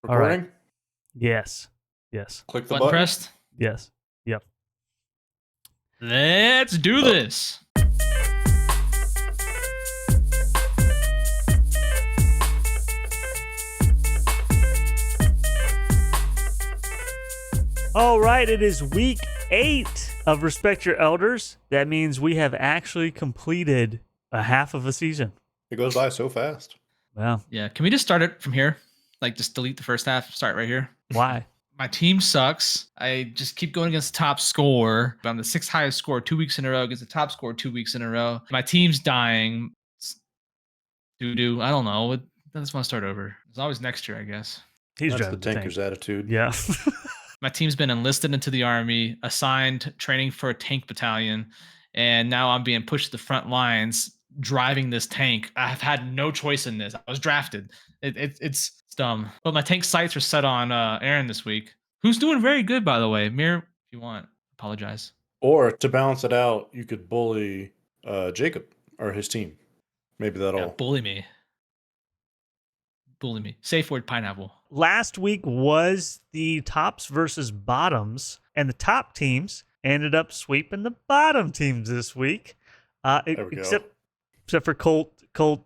All right. Recording? Yes. Yes. Click the Button button. pressed. Yes. Yep. Let's do this. All right. It is week 8 of Respect Your Elders. That means we have actually completed a half of a season. It goes by so fast. Wow. Yeah. Can we just start it from here? Like just delete the first half, start right here. Why? My team sucks. I just keep going against the top score. I'm the 6th highest score 2 weeks in a row against the top score 2 weeks in a row. My team's dying. Doo-doo. I don't know. I just want to start over. It's always next year, I guess. He's That's the driving tanker's attitude. Yeah. My team's been enlisted into the army, assigned training for a tank battalion, and now I'm being pushed to the front lines driving this tank. I've had no choice in this. I was drafted. It's dumb. But my tank sights are set on Aaron this week, who's doing very good, by the way. Mir, if you want, apologize. Or to balance it out, you could bully Jacob or his team. Maybe that'll. Yeah, bully me. Bully me. Safe word, pineapple. Last week was the tops versus bottoms, and the top teams ended up sweeping the bottom teams this week. There we go. Except for Colt. Colt,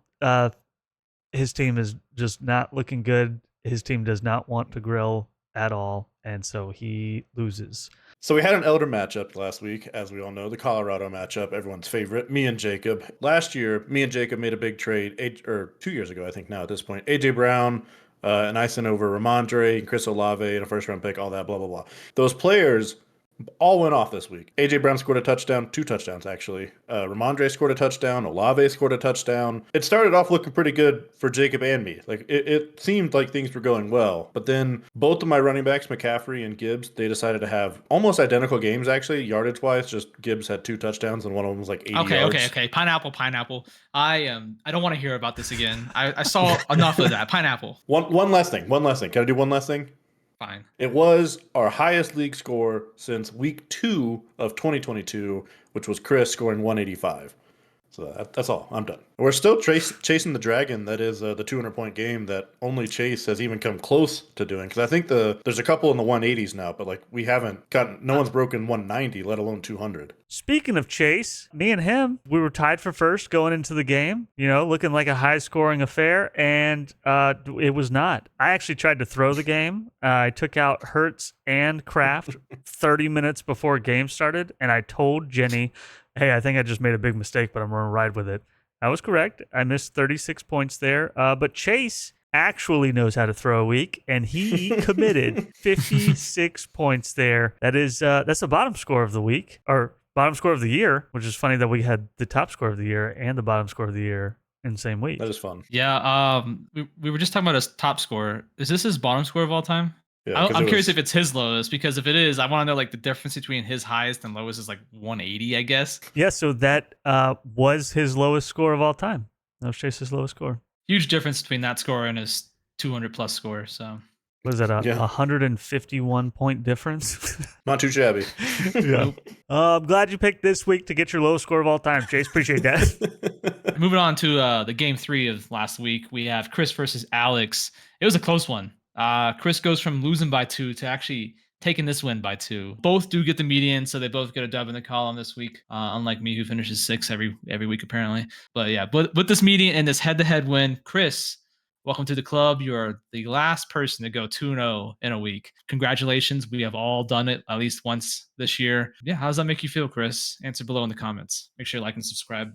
his team is just not looking good. His team does not want to grill at all, and so he loses. So we had an elder matchup last week, as we all know, the Colorado matchup, everyone's favorite, me and Jacob. Last year, me and Jacob made a big trade, or 2 years ago, I think now at this point. AJ Brown, and I sent over Ramondre and Chris Olave and a first-round pick, all that, blah, blah, blah. Those players all went off this week. AJ Brown scored a touchdown, 2 touchdowns actually. Ramondre scored a touchdown. Olave scored a touchdown. It started off looking pretty good for Jacob and me. Like it seemed like things were going well, but then both of my running backs, McCaffrey and Gibbs, they decided to have almost identical games actually, yardage wise. Just Gibbs had 2 touchdowns and one of them was like 80 yards. Okay. Pineapple. I don't want to hear about this again. I saw enough of that. Pineapple. One last thing. Can I do one last thing? Fine. It was our highest league score since week 2 of 2022, which was Chris scoring 185. So that's all. I'm done. We're still chasing the dragon. That is the 200-point game that only Chase has even come close to doing. Because I think there's a couple in the 180s now, but like we haven't gotten. No one's broken 190, let alone 200. Speaking of Chase, me and him, we were tied for first going into the game. You know, looking like a high-scoring affair, and it was not. I actually tried to throw the game. I took out Hertz and Kraft 30 minutes before game started, and I told Jenny, hey, I think I just made a big mistake, but I'm going to ride with it. I was correct. I missed 36 points there. But Chase actually knows how to throw a week, and he committed 56 points there. That's the bottom score of the week, or bottom score of the year, which is funny that we had the top score of the year and the bottom score of the year in the same week. That is fun. Yeah. We were just talking about his top score. Is this his bottom score of all time? Yeah, I'm curious if it's his lowest, because if it is, I want to know like the difference between his highest and lowest is like 180, I guess. Yeah, so that was his lowest score of all time. That was Chase's lowest score. Huge difference between that score and his 200 plus score. So what is that, 151 point difference? Not too shabby. Yeah. I'm glad you picked this week to get your lowest score of all time, Chase. Appreciate that. Moving on to the game 3 of last week, we have Chris versus Alex. It was a close one. Chris goes from losing by 2 to actually taking this win by 2. Both do get the median, so they both get a dub in the column this week, unlike me, who finishes 6 every week apparently. But yeah, but with this median and this head-to-head win, Chris, welcome to the club. You are the last person to go 2-0 in a week. Congratulations. We have all done it at least once this year. Yeah, how does that make you feel, Chris? Answer below in the comments. Make sure you like and subscribe.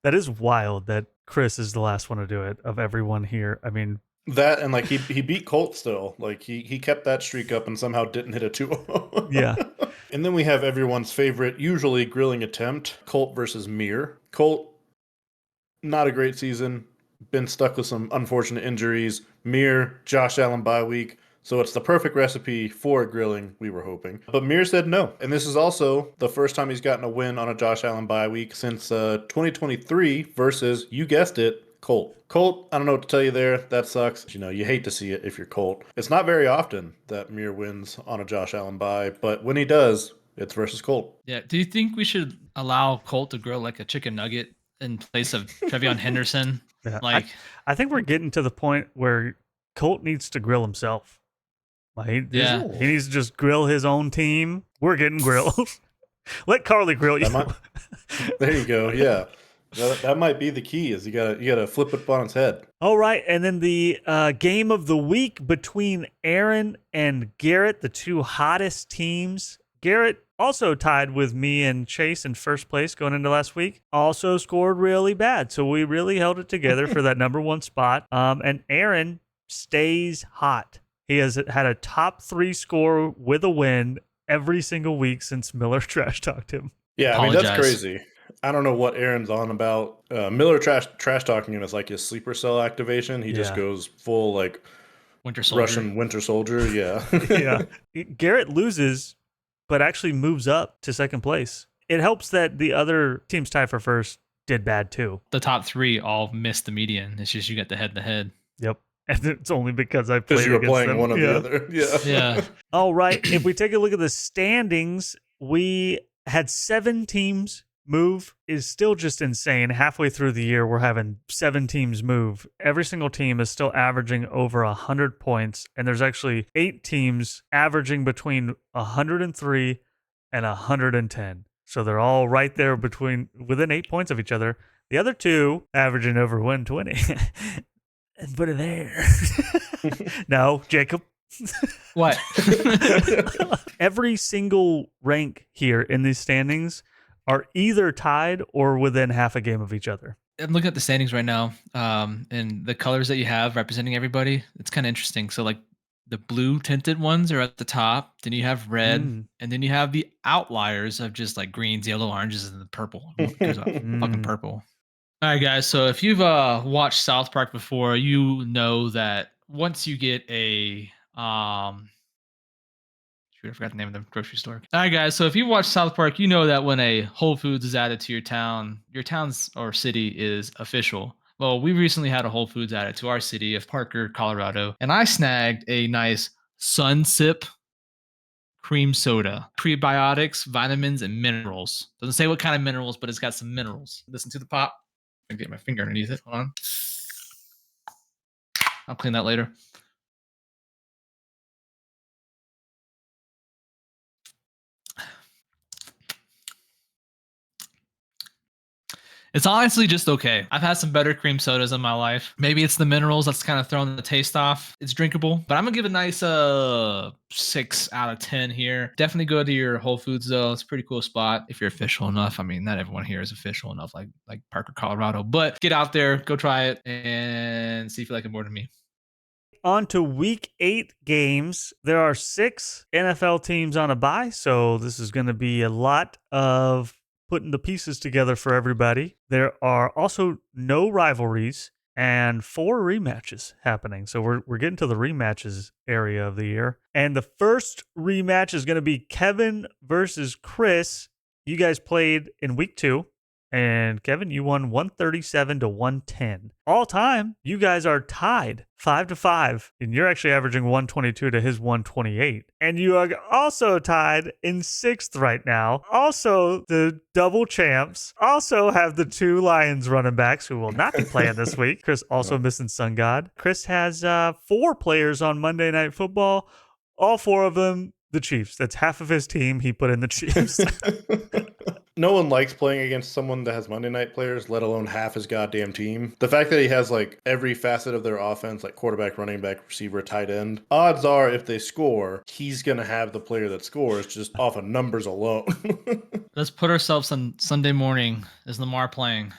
That is wild that Chris is the last one to do it of everyone here. I mean, that and like he beat Colt still. Like he kept that streak up and somehow didn't hit a 2-0. Yeah. And then we have everyone's favorite, usually grilling attempt, Colt versus Mir. Colt, not a great season. Been stuck with some unfortunate injuries. Mir, Josh Allen bye week. So it's the perfect recipe for grilling, we were hoping. But Mir said no. And this is also the first time he's gotten a win on a Josh Allen bye week since 2023 versus, you guessed it, Colt. Colt, I don't know what to tell you there. That sucks. You know, you hate to see it if you're Colt. It's not very often that Mir wins on a Josh Allen bye, but when he does, it's versus Colt. Yeah. Do you think we should allow Colt to grill like a chicken nugget in place of Trevion Henderson? Yeah, Like, I think we're getting to the point where Colt needs to grill himself. Like, Yeah. he needs to just grill his own team. We're getting grilled. Let Carly grill you. There you go. Yeah, that might be the key. Is you gotta flip it on its head. All right, and then the game of the week between Aaron and Garrett, the two hottest teams. Garrett also tied with me and Chase in first place going into last week. Also scored really bad, so we really held it together for that number one spot. And Aaron stays hot. He has had a top 3 score with a win every single week since Miller trash talked him. Yeah, I mean Apologize. that's crazy. I don't know what Aaron's on about. Miller trash talking him is like his sleeper cell activation. He just Yeah. goes full like Winter Soldier. Russian Winter Soldier. Yeah. Yeah. Garrett loses, but actually moves up to second place. It helps that the other teams tied for first did bad too. The top 3 all missed the median. It's just you got the head-to-head. Yep. And it's only because I played Because you were against playing them. one of Yeah. the other. Yeah. Yeah. All right. If we take a look at the standings, we had 7 teams move. Is still just insane. Halfway through the year, we're having 7 teams move. Every single team is still averaging over 100 points. And there's actually 8 teams averaging between 103 and 110. So they're all right there within 8 points of each other. The other 2 averaging over 120. And put it there. No, Jacob. What? Every single rank here in these standings are either tied or within half a game of each other. I'm looking at the standings right now, and the colors that you have representing everybody. It's kind of interesting. So, like, the blue tinted ones are at the top. Then you have red, and then you have the outliers of just like greens, yellow, oranges, and the purple. It goes up, fucking purple. All right, guys. So if you've watched South Park before, you know that once you get a shoot, I forgot the name of the grocery store. All right, guys. So if you watch South Park, you know that when a Whole Foods is added to your town's or city is official. Well, we recently had a Whole Foods added to our city of Parker, Colorado, and I snagged a nice Sunsip cream soda, prebiotics, vitamins, and minerals. Doesn't say what kind of minerals, but it's got some minerals. Listen to the pop. I can get my finger underneath it. Hold on. I'll clean that later. It's honestly just okay. I've had some better cream sodas in my life. Maybe it's the minerals that's kind of throwing the taste off. It's drinkable, but I'm gonna give it a nice 6 out of 10 here. Definitely go to your Whole Foods though. It's a pretty cool spot if you're official enough. I mean, not everyone here is official enough, like Parker, Colorado. But get out there, go try it, and see if you like it more than me. On to week 8 games. There are 6 NFL teams on a bye, so this is going to be a lot of putting the pieces together for everybody. There are also no rivalries and 4 rematches happening. So we're getting to the rematches area of the year. And the first rematch is going to be Kevin versus Chris. You guys played in week 2. And Kevin, you won 137 to 110. All time, you guys are tied 5-5, and you're actually averaging 122 to his 128. And you are also tied in 6th right now. Also, the double champs also have the 2 Lions running backs who will not be playing this week. Chris also missing Sun God. Chris has 4 players on Monday Night Football. All 4 of them, the Chiefs. That's half of his team he put in the Chiefs. No one likes playing against someone that has Monday night players, let alone half his goddamn team. The fact that he has like every facet of their offense, like quarterback, running back, receiver, tight end, odds are if they score, he's going to have the player that scores just off of numbers alone. Let's put ourselves on Sunday morning. Is Lamar playing?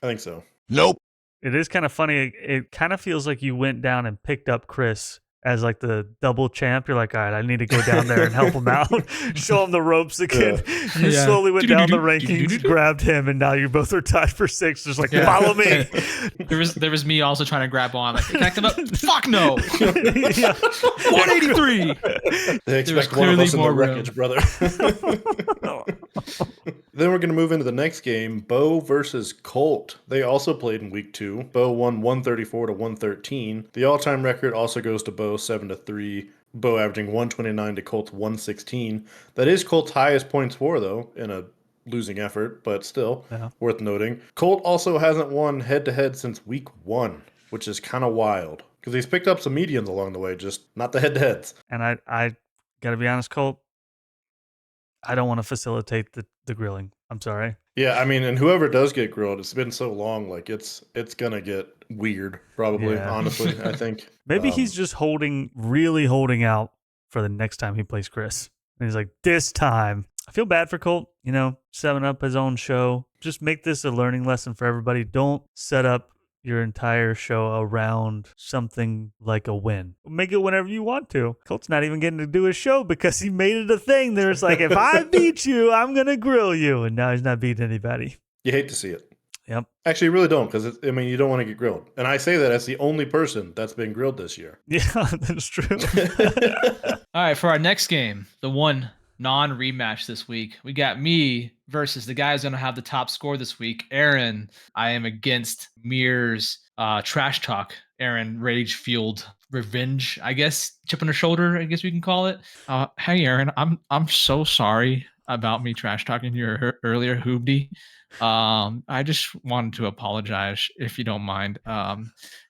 I think so. Nope. It is kind of funny. It kind of feels like you went down and picked up Chris as like the double champ. You're like, all right, I need to go down there and help him out, show him the ropes again. You Yeah. slowly went down the rankings, grabbed him, and now you both are tied for 6. Just like, follow me. There was me also trying to grab on. Like, connect him up. Fuck no. Yeah. 183. They There was expect one of clearly us in the more room. wreckage, brother. Then we're going to move into the next game, Bo versus Colt. They also played in week 2. Bo won 134 to 113. The all-time record also goes to Bo 7-3. Bo averaging 129 to Colt's 116. That is Colt's highest points for, though, in a losing effort, but still worth noting. Colt also hasn't won head-to-head since week 1. which is kind of wild because he's picked up some medians along the way, just not the head-to-heads. And I got to be honest, Colt, I don't want to facilitate the grilling. I'm sorry. Yeah, I mean, and whoever does get grilled, it's been so long, like it's gonna get weird, probably. Yeah. Honestly, I think Maybe he's just really holding out for the next time he plays Chris. And he's like, this time. I feel bad for Colt, setting up his own show. Just make this a learning lesson for everybody. Don't set up your entire show around something like a win. Make it whenever you want to. Colt's not even getting to do his show because he made it a thing. There's like, if I beat you, I'm going to grill you. And now he's not beating anybody. you hate to see it. Yep. Actually, you really don't, because you don't want to get grilled. And I say that as the only person that's been grilled this year. Yeah, that's true. All right, for our next game, the one non-rematch this week, we got me versus the guy who's going to have the top score this week, Aaron. I am against Mir's trash talk. Aaron rage-fueled revenge, I guess, chip on her shoulder, I guess we can call it. Hey, Aaron, I'm so sorry about me trash talking you earlier, Hoobdy. I just wanted to apologize, if you don't mind. I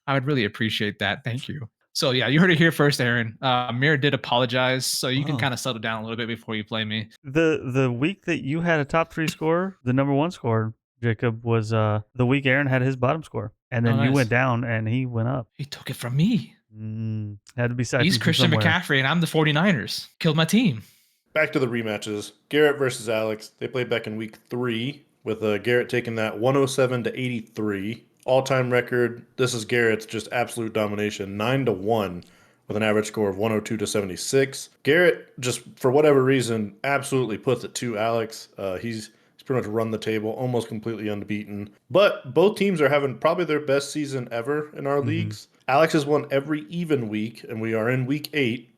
would really appreciate that. Thank you. So yeah, you heard it here first, Aaron. Mir did apologize, so you can kind of settle down a little bit before you play me. The week that you had a top 3 score, the number 1 score, Jacob, was the week Aaron had his bottom score, and then you went down and he went up. He took it from me. Had to be siphoned. He's Christian McCaffrey, and I'm the 49ers. Killed my team. Back to the rematches. Garrett versus Alex. They played back in week 3 with Garrett taking that 107-83. All-time record. This is Garrett's just absolute domination, 9-1 with an average score of 102-76. Garrett, just for whatever reason, absolutely puts it to Alex. He's pretty much run the table, almost completely unbeaten. But both teams are having probably their best season ever in our leagues. Alex has won every even week, and we are in week 8.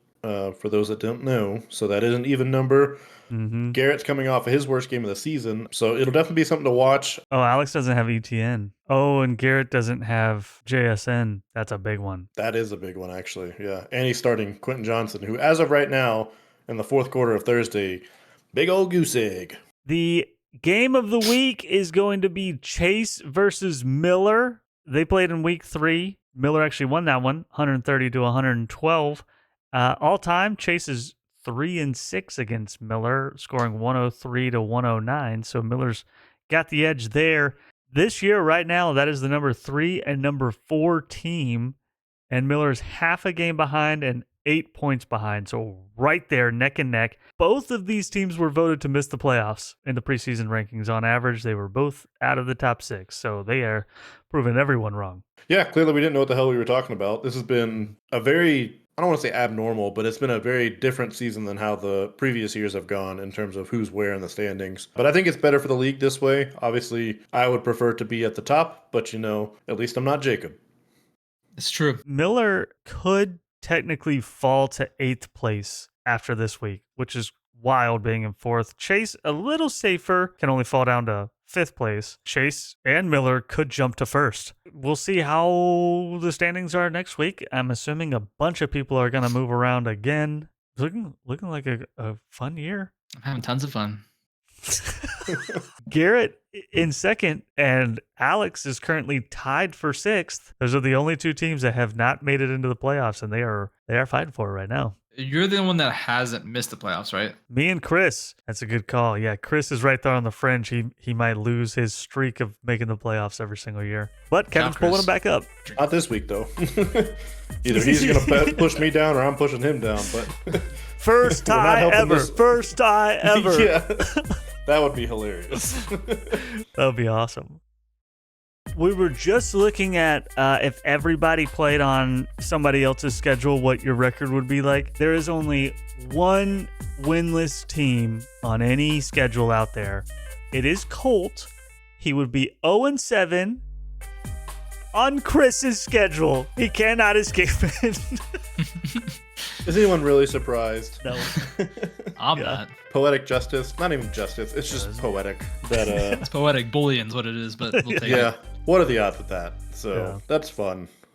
For those that don't know, so that is an even number. Garrett's coming off of his worst game of the season, so it'll definitely be something to watch. Oh, Alex doesn't have ETN. Oh, and Garrett doesn't have JSN. That's a big one. That is a big one, actually. Yeah, and he's starting Quentin Johnson, who, as of right now, in the fourth quarter of Thursday, big old goose egg. The game of the week is going to be Chase versus Miller. They played in week 3. Miller actually won that one, 130-112. All time, Chase is 3-6 against Miller, scoring 103-109. So Miller's got the edge there. This year, right now, that is the number 3 and number 4 team, and Miller's half a game behind and 8 points behind. So right there, neck and neck. Both of these teams were voted to miss the playoffs in the preseason rankings. On average, they were both out of the top 6. So they are proving everyone wrong. Yeah, clearly we didn't know what the hell we were talking about. This has been a very, I don't want to say abnormal, but it's been a very different season than how the previous years have gone in terms of who's where in the standings. But I think it's better for the league this way. Obviously, I would prefer to be at the top, but at least I'm not Jacob. It's true. Miller could technically fall to 8th place after this week, which is wild being in 4th. Chase, a little safer, can only fall down to 5th place. Chase and Miller could jump to 1st. We'll see how the standings are next week. I'm assuming a bunch of people are going to move around again. Looking like a fun year. I'm having tons of fun. Garrett in 2nd, and Alex is currently tied for 6th. Those are the only 2 teams that have not made it into the playoffs, and they are fighting for it right now. You're the one that hasn't missed the playoffs, right? Me and Chris. That's a good call. Yeah, Chris is right there on the fringe. He might lose his streak of making the playoffs every single year. But Kevin's pulling him back up. Not this week, though. Either he's going to push me down or I'm pushing him down. But First tie ever. First tie ever. Yeah, that would be hilarious. That would be awesome. We were just looking at if everybody played on somebody else's schedule, what your record would be like. There is only one winless team on any schedule out there. It is Colt. He would be 0-7 on Chris's schedule. He cannot escape it. Is anyone really surprised? No. I'm not. Poetic justice. Not even justice. It's just poetic. It's poetic bullying's what it is, but we'll take it. Yeah. What are the odds with that? So that's fun.